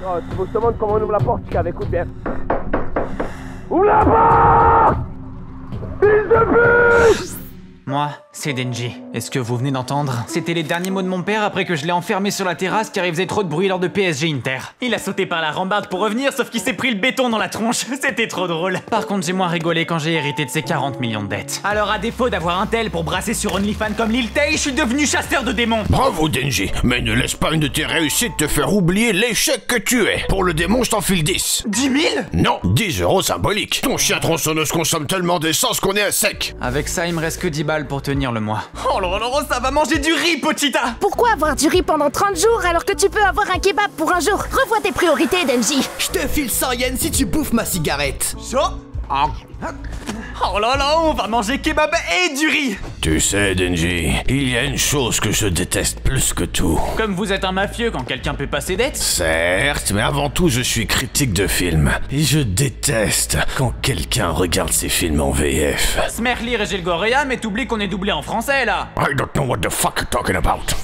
Oh, tu faut que je te montre comment on ouvre la porte, Chica, écoute bien. Ouvre la porte! Fils de pute! Moi, c'est Denji. Et ce que vous venez d'entendre, c'était les derniers mots de mon père après que je l'ai enfermé sur la terrasse car il faisait trop de bruit lors de PSG Inter. Il a sauté par la rambarde pour revenir, sauf qu'il s'est pris le béton dans la tronche. C'était trop drôle. Par contre, j'ai moins rigolé quand j'ai hérité de ses 40 millions de dettes. Alors, à défaut d'avoir un tel pour brasser sur OnlyFans comme Lil Tay, je suis devenu chasseur de démons. Bravo Denji, mais ne laisse pas une de tes réussites te faire oublier l'échec que tu es. Pour le démon, je t'en file 10. 10 000? Non, 10 € symboliques. Ton chien tronçonneuse consomme tellement d'essence qu'on est à sec. Avec ça, il me reste que 10 balles pour tenir le mois. Oh là là, ça va manger du riz, Pochita! Pourquoi avoir du riz pendant 30 jours alors que tu peux avoir un kebab pour un jour? Revois tes priorités, Denji. Je te file 100 yens si tu bouffes ma cigarette. Oh là là, on va manger kebab et du riz! Tu sais, Denji, il y a une chose que je déteste plus que tout. Comme vous êtes un mafieux quand quelqu'un peut pas ses dettes? Certes, mais avant tout, je suis critique de films. Et je déteste quand quelqu'un regarde ces films en VF. Smerlir et Gelgoria, mais t'oublies qu'on est doublé en français, là! I don't know what the fuck you're talking about.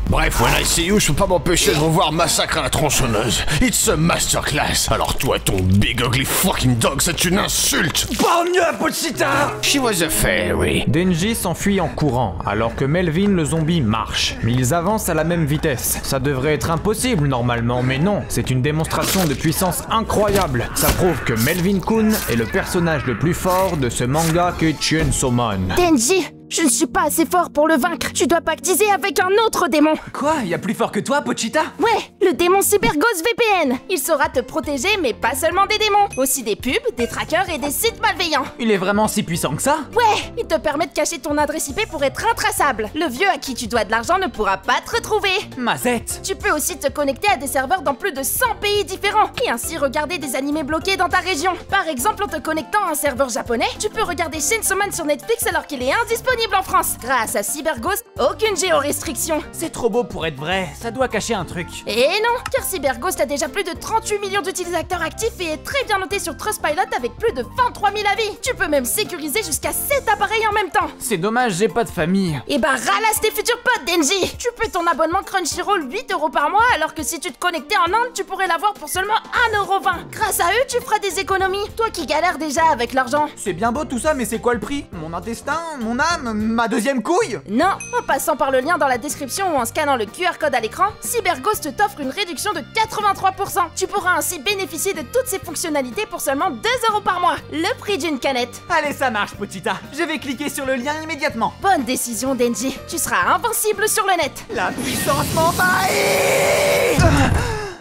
Bref, when I see you, je peux pas m'empêcher de revoir Massacre à la tronçonneuse. It's a masterclass. Alors toi, ton big ugly fucking dog, c'est une insulte. Borgne, Pochita! She was a fairy. Denji s'enfuit en courant, alors que Melvin le zombie marche. Mais ils avancent à la même vitesse. Ça devrait être impossible normalement, mais non. C'est une démonstration de puissance incroyable. Ça prouve que Melvin Kun est le personnage le plus fort de ce manga qu'est Chainsaw Man. Denji, je ne suis pas assez fort pour le vaincre. Tu dois pactiser avec un autre démon. Quoi? Y a plus fort que toi, Pochita? Ouais, le démon CyberGhost VPN. Il saura te protéger, mais pas seulement des démons. Aussi des pubs, des trackers et des sites malveillants. Il est vraiment si puissant que ça? Ouais, il te permet de cacher ton adresse IP pour être intraçable. Le vieux à qui tu dois de l'argent ne pourra pas te retrouver. Mazette! Tu peux aussi te connecter à des serveurs dans plus de 100 pays différents et ainsi regarder des animés bloqués dans ta région. Par exemple, en te connectant à un serveur japonais, tu peux regarder Chainsaw Man sur Netflix alors qu'il est indisponible en France. Grâce à CyberGhost, aucune géorestriction. C'est trop beau pour être vrai, ça doit cacher un truc. Et non, car CyberGhost a déjà plus de 38 millions d'utilisateurs actifs et est très bien noté sur Trustpilot avec plus de 23 000 avis. Tu peux même sécuriser jusqu'à 7 appareils en même temps. C'est dommage, j'ai pas de famille. Et bah ralasse tes futurs potes, Denji. Tu paies ton abonnement Crunchyroll 8 € par mois alors que si tu te connectais en Inde, tu pourrais l'avoir pour seulement 1,20 €. Grâce à eux, tu feras des économies. Toi qui galères déjà avec l'argent. C'est bien beau tout ça, mais c'est quoi le prix? Mon intestin? Mon âme? Ma deuxième couille? Non, en passant par le lien dans la description ou en scannant le QR code à l'écran, CyberGhost t'offre une réduction de 83%. Tu pourras ainsi bénéficier de toutes ces fonctionnalités pour seulement 2 € par mois, le prix d'une canette. Allez, ça marche, Pochita. Je vais cliquer sur le lien immédiatement. Bonne décision, Denji. Tu seras invincible sur le net. La puissance m'envahit!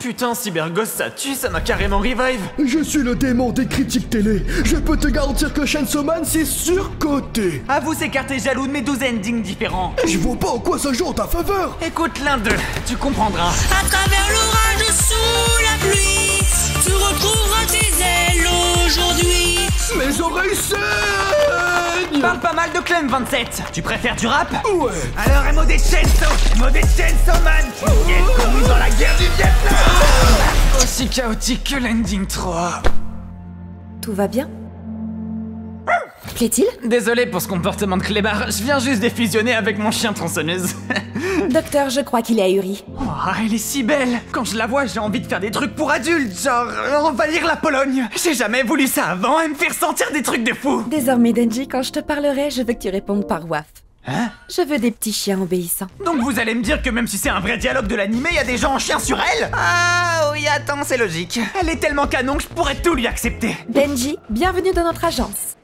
Putain, CyberGhost, ça tue, ça m'a carrément revive. Je suis le démon des critiques télé. Je peux te garantir que Chainsaw Man, c'est surcoté. Avoue s'écarter jaloux de mes 12 endings différents. Et je vois pas en quoi ça joue en ta faveur. Écoute l'un d'eux, tu comprendras. À travers l'orage, sous la pluie, tu retrouveras tes ailes aujourd'hui. Mes oreilles saignent. Parle pas mal de Clem 27. Tu préfères du rap? Ouais. Alors, MOD Chainsaw Man qui est connu dans la guerre du Vietnam. Aussi chaotique que l'ending 3. Tout va bien? Plaît-il? Désolé pour ce comportement de clébard, je viens juste de fusionner avec mon chien tronçonneuse. Docteur, je crois qu'il est ahuri. Oh, elle est si belle. Quand je la vois, j'ai envie de faire des trucs pour adultes, genre envahir la Pologne. J'ai jamais voulu ça avant et me faire sentir des trucs de fou. Désormais, Denji, quand je te parlerai, je veux que tu répondes par WAF. Hein? Je veux des petits chiens obéissants. Donc vous allez me dire que même si c'est un vrai dialogue de l'animé, y a des gens en chien sur elle? Ah oui, attends, c'est logique. Elle est tellement canon que je pourrais tout lui accepter. Denji, bienvenue dans notre agence.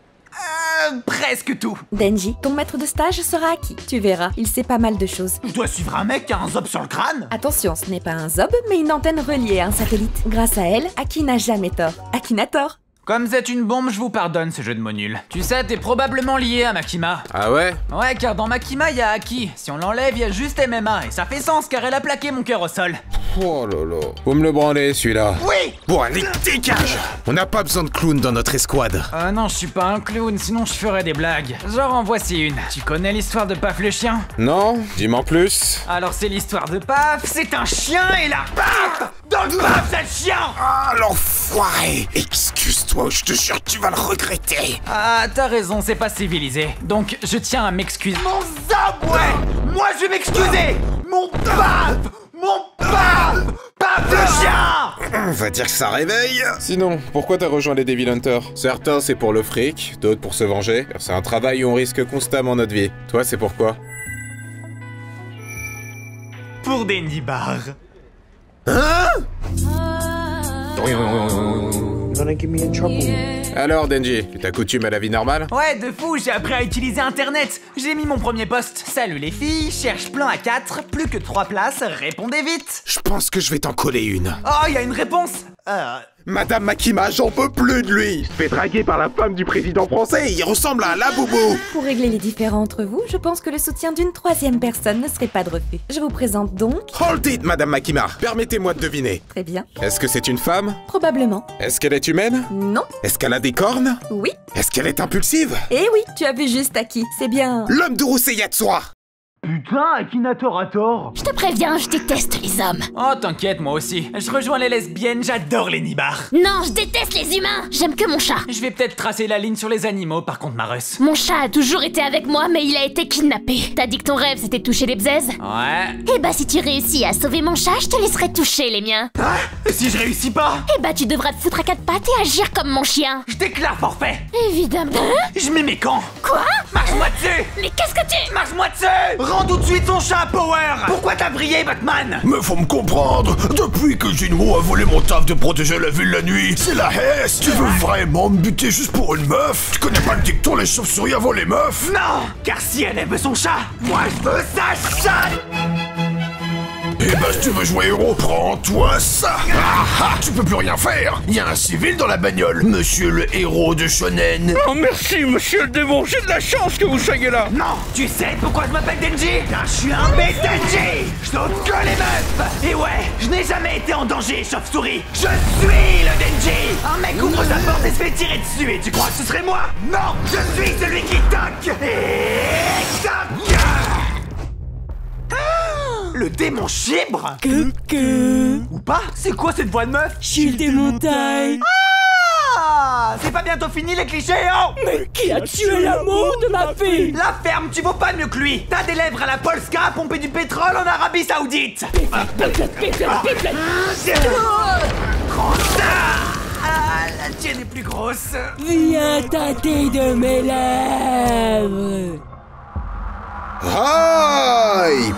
Presque tout. Denji, ton maître de stage sera acquis. Tu verras, il sait pas mal de choses. Je dois suivre un mec qui a un zob sur le crâne? Attention, ce n'est pas un zob, mais une antenne reliée à un satellite. Grâce à elle, Aki n'a jamais tort. Aki n'a tort. Comme c'est une bombe, je vous pardonne ce jeu de mots nuls. Tu sais, t'es probablement lié à Makima. Ah ouais? Ouais, car dans Makima, y a Aki. Si on l'enlève, y a juste MMA. Et ça fait sens, car elle a plaqué mon cœur au sol. Oh lolo. Vous me le branlez celui-là. Oui! Bon allez, dégage! On n'a pas besoin de clowns dans notre escouade. Ah non, je suis pas un clown, sinon je ferais des blagues. Genre en voici une. Tu connais l'histoire de Paf le chien? Non? Dis-moi en plus. Alors c'est l'histoire de Paf, c'est un chien et la paf! Dans le paf, c'est le chien! Ah, l'enfoiré! Excuse-toi, je te jure, tu vas le regretter. Ah, t'as raison, c'est pas civilisé. Donc, je tiens à m'excuser. Mon zob, ouais! Moi, je vais m'excuser! Mon paf! Mon paf! Paf On va dire que ça réveille. Sinon, pourquoi t'as rejoint les Devil Hunters? Certains c'est pour le fric, d'autres pour se venger. C'est un travail où on risque constamment notre vie. Toi c'est pourquoi? Pour des nibards. Hein? Alors Denji, tu t'accoutumes à la vie normale? Ouais, de fou, j'ai appris à utiliser internet. J'ai mis mon premier post. Salut les filles, cherche plan à 4, plus que 3 places, répondez vite. Je pense que je vais t'en coller une. Oh, y a une réponse. Madame Makima, j'en peux plus de lui. Fait draguer par la femme du président français, il ressemble à un laboubou. Pour régler les différends entre vous, je pense que le soutien d'une troisième personne ne serait pas de refus. Je vous présente donc... Hold it, Madame Makima. Permettez-moi de deviner. Très bien. Est-ce que c'est une femme? Probablement. Est-ce qu'elle est humaine? Non. Est-ce qu'elle a des cornes? Oui. Est-ce qu'elle est impulsive? Eh oui, tu as vu juste à qui. C'est bien... L'homme de Rousseyatsoa. Putain, Akinator a tort. Je te préviens, je déteste les hommes. Oh, t'inquiète, moi aussi. Je rejoins les lesbiennes, j'adore les nibards. Non, je déteste les humains. J'aime que mon chat. Je vais peut-être tracer la ligne sur les animaux, par contre, Marus. Mon chat a toujours été avec moi, mais il a été kidnappé. T'as dit que ton rêve, c'était de toucher les bzaises? Ouais. Eh bah, si tu réussis à sauver mon chat, je te laisserai toucher les miens. Ah, et si je réussis pas? Eh bah, tu devras te foutre à 4 pattes et agir comme mon chien. Je déclare forfait. Évidemment. Je mets mes camps. Quoi? Marche-moi dessus. Mais qu'est-ce que tu... Marche-moi dessus. Rends tout de suite ton chat, Power. Pourquoi t'as brillé, Batman? Mais faut me comprendre, depuis que Jinro a volé mon taf de protéger la ville la nuit, c'est la haisse. Tu veux vraiment me buter juste pour une meuf? Tu connais pas le dicton les chauves-souris avant les meufs? Non, car si elle veut son chat, moi je veux sa chatte. Eh ben si tu veux jouer héros, prends-toi ça. Ah ah, tu peux plus rien faire. Il y a un civil dans la bagnole, monsieur le héros de Shonen. Oh merci, monsieur le démon, j'ai de la chance que vous soyez là. Non, tu sais pourquoi je m'appelle Denji? Car je suis un Denji. Je saute que les meufs. Et ouais, je n'ai jamais été en danger, chauve-souris. Je suis le Denji. Un mec ouvre sa porte et se fait tirer dessus. Et tu crois que ce serait moi? Non, je suis celui qui toque. Et toque. Le démon chibre? Ou pas? C'est quoi cette voix de meuf? Je suis le démon taille. Ah! C'est pas bientôt fini les clichés, oh! Mais qui a tué l'amour de ma fille? La ferme, tu vaux pas mieux que lui! T'as des lèvres à la Polska à pomper du pétrole en Arabie Saoudite! Prends ça! Ah, la tienne est plus grosse! Viens tâter de mes lèvres. Hype.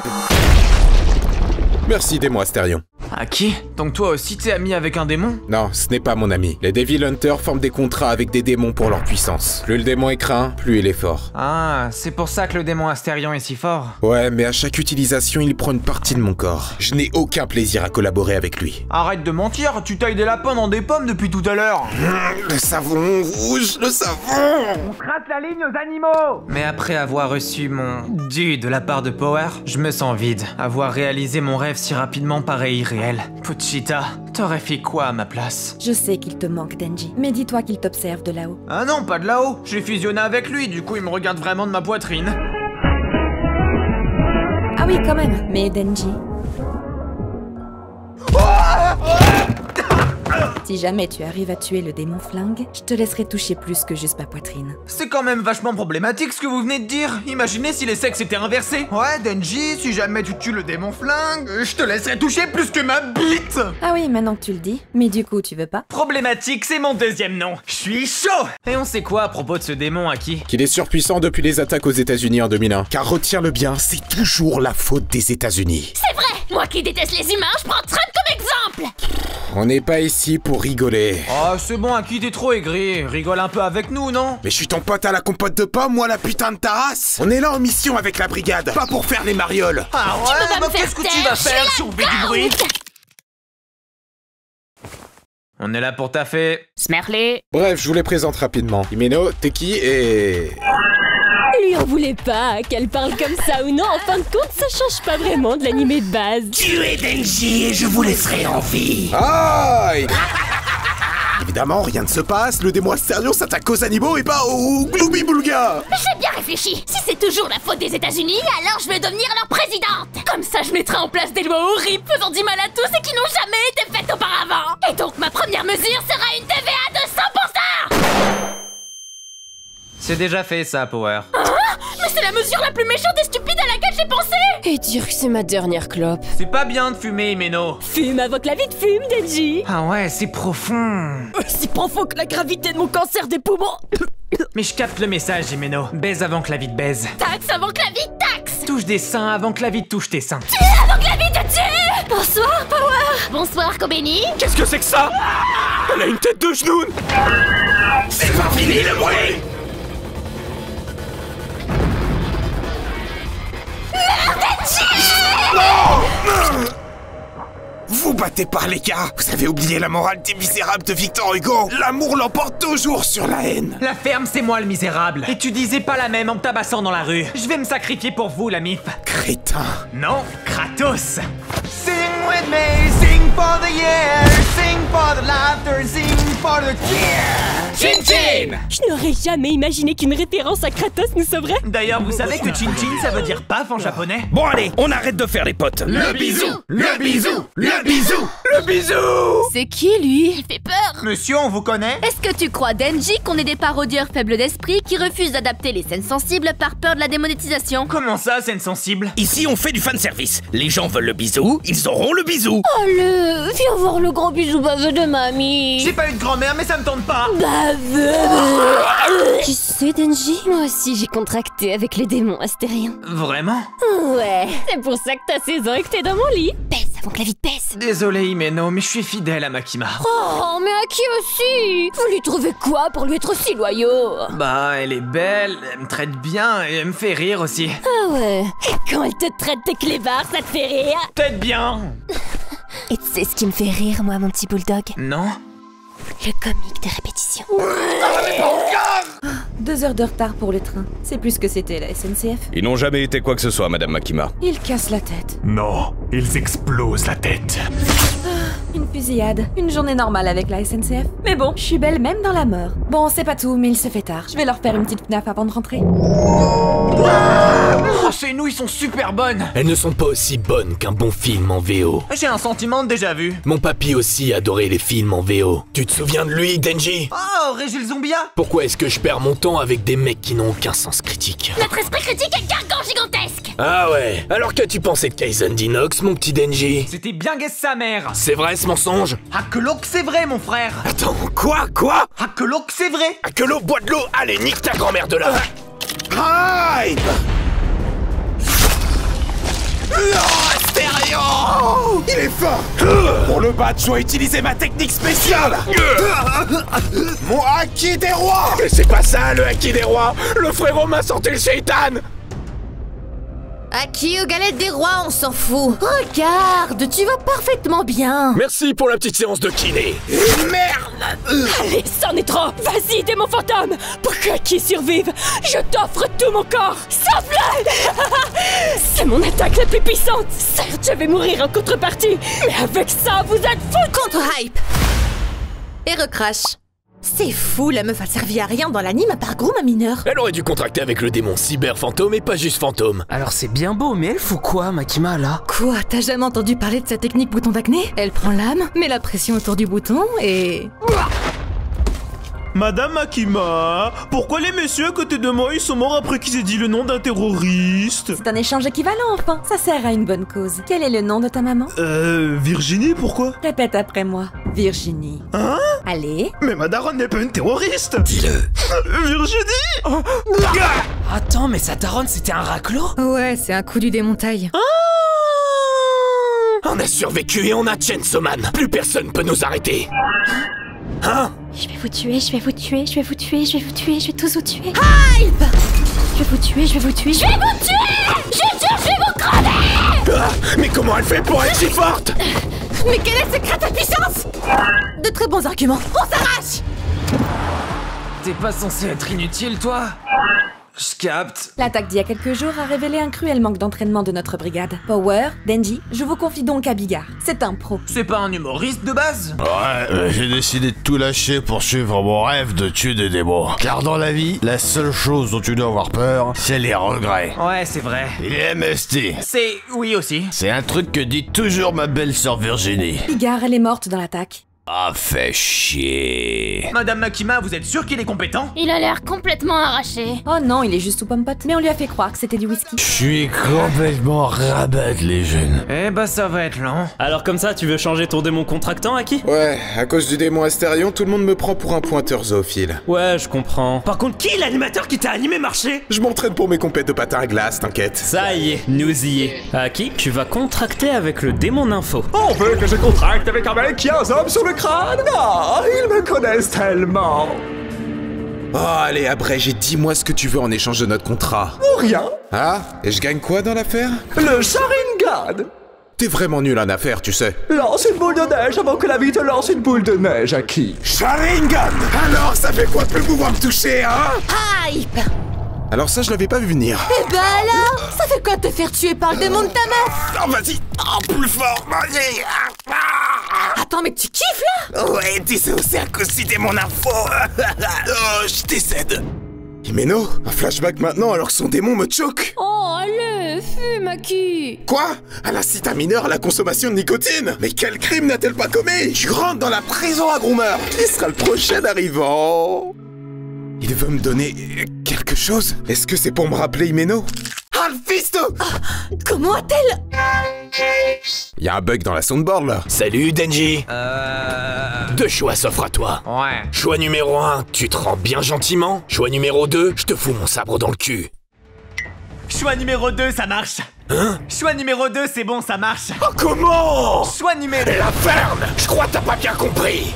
Merci démon Astérion. Aki, donc toi aussi t'es ami avec un démon? Non, ce n'est pas mon ami. Les Devil Hunters forment des contrats avec des démons pour leur puissance. Plus le démon est craint, plus il est fort. Ah, c'est pour ça que le démon Astérion est si fort. Ouais, mais à chaque utilisation, il prend une partie de mon corps. Je n'ai aucun plaisir à collaborer avec lui. Arrête de mentir, tu tailles des lapins dans des pommes depuis tout à l'heure. Le savon rouge, le savon. On trace la ligne aux animaux! Mais après avoir reçu mon dû de la part de Power, je me sens vide. Avoir réalisé mon rêve si rapidement paraît irréel. Pochita, t'aurais fait quoi à ma place? Je sais qu'il te manque, Denji, mais dis-toi qu'il t'observe de là-haut. Ah non, pas de là-haut. J'ai fusionné avec lui, du coup il me regarde vraiment de ma poitrine. Ah oui, quand même. Mais Denji... Si jamais tu arrives à tuer le démon flingue, je te laisserai toucher plus que juste ma poitrine. C'est quand même vachement problématique ce que vous venez de dire. Imaginez si les sexes étaient inversés. Ouais, Denji, si jamais tu tues le démon flingue, je te laisserai toucher plus que ma bite. Ah oui, maintenant que tu le dis. Mais du coup, tu veux pas? Problématique, c'est mon deuxième nom. Je suis chaud! Et on sait quoi à propos de ce démon, Aki? Qu'il est surpuissant depuis les attaques aux États-Unis en 2001. Car retiens-le bien, c'est toujours la faute des États-Unis. C'est vrai! Moi qui déteste les humains, je prends Trump comme exemple! On n'est pas ici pour rigoler. Oh, c'est bon, Aki, t'es trop aigri. Rigole un peu avec nous, non? Mais je suis ton pote à la compote de pommes, moi la putain de ta race. On est là en mission avec la brigade, pas pour faire les marioles. Ah Tu peux ouais, pas bah me faire qu'est-ce que tu taire, vas je suis faire la si on fait du bruit? garde. On est là pour taffer. Smerley. Bref, je vous les présente rapidement. Himeno, Teki et... Lui en voulait pas, qu'elle parle comme ça ou non, en fin de compte, ça change pas vraiment de l'animé de base. Tuez Denji et je vous laisserai en vie. Aïe. Évidemment, rien ne se passe, le démon Astérion s'attaque aux animaux et pas aux Glooby-Boulga. J'ai bien réfléchi. Si c'est toujours la faute des États-Unis, alors je vais devenir leur présidente. Comme ça, je mettrai en place des lois horribles faisant du mal à tous et qui n'ont jamais été faites auparavant. Et donc, ma première mesure sera une TVA de 100%. C'est déjà fait ça, Power. Hein? Mais c'est C'est la mesure la plus méchante et stupide à laquelle j'ai pensé. Et dire que c'est ma dernière clope. C'est pas bien de fumer, Himeno. Fume avant que la vie te fume, Denji. Ah ouais, c'est profond. Si profond que la gravité de mon cancer des poumons. Mais je capte le message, Himeno. Baise avant que la vie te baise. Taxe avant que la vie te taxe. Touche des seins avant que la vie te touche tes seins. Tue avant que la vie te tue. Bonsoir, Power. Bonsoir, Kobeni. Qu'est-ce que c'est que ça? Elle a une tête de genoune. C'est pas fini le bruit. Non! Vous battez pas les gars. Vous avez oublié la morale des misérables de Victor Hugo. L'amour l'emporte toujours sur la haine. La ferme, c'est moi le misérable. Et tu disais pas la même en me tabassant dans la rue. Je vais me sacrifier pour vous, la mif. Crétin. Non, Kratos. Sing with me, sing for the years, sing for the laughter, sing for the tears. Chin Chin! Je n'aurais jamais imaginé qu'une référence à Kratos nous sauverait. D'ailleurs, vous savez que Chin Chin, ça veut dire paf en japonais? Bon allez, on arrête de faire les potes. Le bisou. Le bisou. Le bisou. Le bisou. C'est qui lui? Il fait peur. Monsieur, on vous connaît? Est-ce que tu crois, Denji, qu'on est des parodieurs faibles d'esprit qui refusent d'adapter les scènes sensibles par peur de la démonétisation? Comment ça, scène sensible? Ici on fait du fanservice. Les gens veulent le bisou, ils auront le bisou. Oh viens voir le gros bisou baveux de mamie. J'ai pas eu de grand-mère, mais ça me tente pas. Baveux. Tu sais, Denji, moi aussi j'ai contracté avec les démons astériens. Vraiment? Ouais, c'est pour ça que t'as 16 ans et que t'es dans mon lit. Baisse avant que la vie te baisse. Désolé, Himeno, mais je suis fidèle à Makima. Oh, mais à qui aussi? Vous lui trouvez quoi pour lui être si loyaux? Bah, elle est belle, elle me traite bien et elle me fait rire aussi. Ah ouais. Et quand elle te traite de clébard, ça te fait rire? Peut-être bien. Et tu sais ce qui me fait rire, moi, mon petit bulldog? Non? Le comique de répétition. 2 heures de retard pour le train. C'est plus que c'était la SNCF. Ils n'ont jamais été quoi que ce soit, Madame Makima. Ils cassent la tête. Non, ils explosent la tête. Une fusillade. Une journée normale avec la SNCF. Mais bon, je suis belle même dans la mort. Bon, c'est pas tout, mais il se fait tard. Je vais leur faire une petite FNAF avant de rentrer. Oh, ces nouilles sont super bonnes. Elles ne sont pas aussi bonnes qu'un bon film en VO. J'ai un sentiment de déjà vu. Mon papy aussi adorait les films en VO. Tu te souviens de lui, Denji? Oh, Régis Zombia. Pourquoi est-ce que je perds mon temps avec des mecs qui n'ont aucun sens critique? Notre esprit critique est gargant gigantesque. Ah ouais. Alors qu'as-tu pensé de Kaizen Dinox, mon petit Denji? C'était bien guesse sa mère. C'est vrai ce mensonge? Hakelok, c'est vrai, mon frère. Attends, quoi? Hakelok, c'est vrai. Hakelok, bois de l'eau. Allez, nique ta grand-mère de là. Hype. Stéréo! Il est fort! Pour le battre, je dois utiliser ma technique spéciale! Mon haki des rois! Mais c'est pas ça, le haki des rois! Le frérot m'a sorti le shaitan! Haki aux galettes des rois, on s'en fout. Regarde, tu vas parfaitement bien. Merci pour la petite séance de kiné. Merde! Allez, c'en est trop. Vas-y, démon fantôme. Pour que Haki survive, je t'offre tout mon corps. Souffle! C'est mon attaque la plus puissante. Certes, je vais mourir en contrepartie, mais avec ça, vous êtes fous. Contre-hype. Et recrash. C'est fou, la meuf a servi à rien dans l'anime à part Groom à mineur. Elle aurait dû contracter avec le démon cyber fantôme et pas juste fantôme. Alors c'est bien beau, mais elle fout quoi, Makima, là? Quoi, t'as jamais entendu parler de sa technique bouton d'acné? Elle prend l'âme, met la pression autour du bouton et... Madame Makima, pourquoi les messieurs à côté de moi ils sont morts après qu'ils aient dit le nom d'un terroriste? C'est un échange équivalent, enfin. Ça sert à une bonne cause. Quel est le nom de ta maman? Virginie, pourquoi? Répète après moi. Virginie. Hein? Allez. Mais ma daronne n'est pas une terroriste! Dis-le. Virginie! Attends, mais sa daronne c'était un raclo? Ouais, c'est un coup du démontail. On a survécu et on a Chainsaw Man. Plus personne peut nous arrêter. Hein? Je vais vous tuer, je vais vous tuer, je vais vous tuer, je vais vous tuer, je vais tous vous tuer. Hype! Je vais vous tuer, je vais vous tuer. Je vais vous tuer! Je jure, je vais vous crever! Ah, mais comment elle fait pour être si forte? Mais quelle est cette crête à puissance? De très bons arguments. On s'arrache! T'es pas censé être inutile, toi? Je capte. L'attaque d'il y a quelques jours a révélé un cruel manque d'entraînement de notre brigade. Power, Denji, je vous confie donc à Bigard. C'est un pro. C'est pas un humoriste de base? Ouais, j'ai décidé de tout lâcher pour suivre mon rêve de tuer des démons. Car dans la vie, la seule chose dont tu dois avoir peur, c'est les regrets. Ouais, c'est vrai. Et MST. C'est... oui aussi. C'est un truc que dit toujours ma belle-sœur Virginie. Bigard, elle est morte dans l'attaque. Ah, fait chier. Madame Makima, vous êtes sûre qu'il est compétent? Il a l'air complètement arraché. Oh non, il est juste tout pomme-pote. Mais on lui a fait croire que c'était du whisky. Je suis complètement rabat, les jeunes. Eh bah ça va être lent. Alors comme ça, tu veux changer ton démon contractant, Aki? Ouais, à cause du démon Astérion, tout le monde me prend pour un pointeur zoophile. Ouais, je comprends. Par contre, qui est l'animateur qui t'a animé marcher? Je m'entraîne pour mes compètes de patin à glace, t'inquiète. Ça y est, nous y est. Aki, tu vas contracter avec le démon nympho. On veut que je contracte avec un mec qui a un homme sur le crâne? Ah, ils me connaissent tellement. Oh, allez, abrège et dis-moi ce que tu veux en échange de notre contrat. Rien. Ah, et je gagne quoi dans l'affaire? Le Sharingan. T'es vraiment nul en affaires, tu sais. Lance une boule de neige avant que la vie te lance une boule de neige, Aki. Sharingan! Alors, ça fait quoi de plus pouvoir me toucher, hein? Hype! Alors ça, je l'avais pas vu venir. Eh ben alors, ça fait quoi de te faire tuer par le démon de ta meuf? Oh, vas-y! Oh, plus fort! Vas-y! Attends, mais tu kiffes là? Ouais, dissocié à cause du démon info! Oh, je décède! Himeno, un flashback maintenant alors que son démon me choque. Oh, allez, fume, Aki. Quoi? Elle incite un mineur à la consommation de nicotine? Mais quel crime n'a-t-elle pas commis? Je rentre dans la prison à Groomer! Qui sera le prochain arrivant? Il veut me donner quelque chose? Est-ce que c'est pour me rappeler Himeno? Alfisto! Comment a-t-elle? Y a un bug dans la soundboard là. Salut Denji. Deux choix s'offrent à toi. Ouais. Choix numéro 1, tu te rends bien gentiment. Choix numéro 2, je te fous mon sabre dans le cul. Choix numéro 2, ça marche. Hein? Choix numéro 2, c'est bon, ça marche. Oh comment? Choix numéro... La ferme! Je crois que t'as pas bien compris.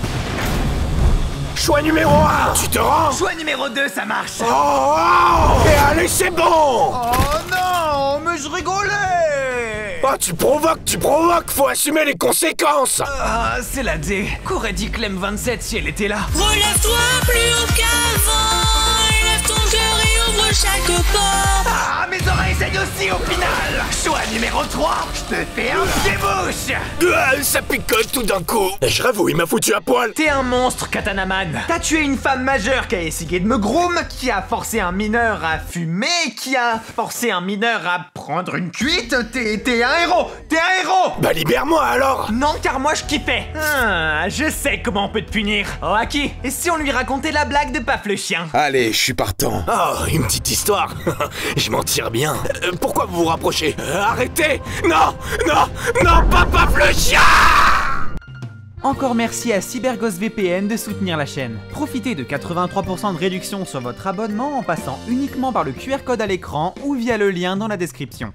Choix numéro 1, tu te rends? Choix numéro 2, ça marche. Oh! Et allez, c'est bon! Oh non, mais je rigolais. Oh, tu provoques, faut assumer les conséquences. Ah, c'est la D. Qu'aurait dit Clem 27 si elle était là? Relève-toi plus haut qu'avant, élève ton cœur et ouvre chaque porte. Ah, mes oreilles saignent aussi au final. Choix numéro 3, je te fais un pied-bouche. Ça picote tout d'un coup. Et je rêve où il m'a foutu à poil. T'es un monstre, Katanaman. T'as tué une femme majeure qui a essayé de me groom, qui a forcé un mineur à fumer, qui a forcé un mineur à prendre une cuite. T'es un héros. T'es un héros. Bah libère-moi alors. Non, car moi je kiffais. Ah, je sais comment on peut te punir. Oh, Aki, et si on lui racontait la blague de Paf le chien? Allez, je suis partant. Oh, une petite histoire. Je m'en tire bien. Pourquoi vous vous rapprochez? Arrêtez. Non, pas Paf le chien. Encore merci à CyberGhostVPN de soutenir la chaîne. Profitez de 83% de réduction sur votre abonnement en passant uniquement par le QR code à l'écran ou via le lien dans la description.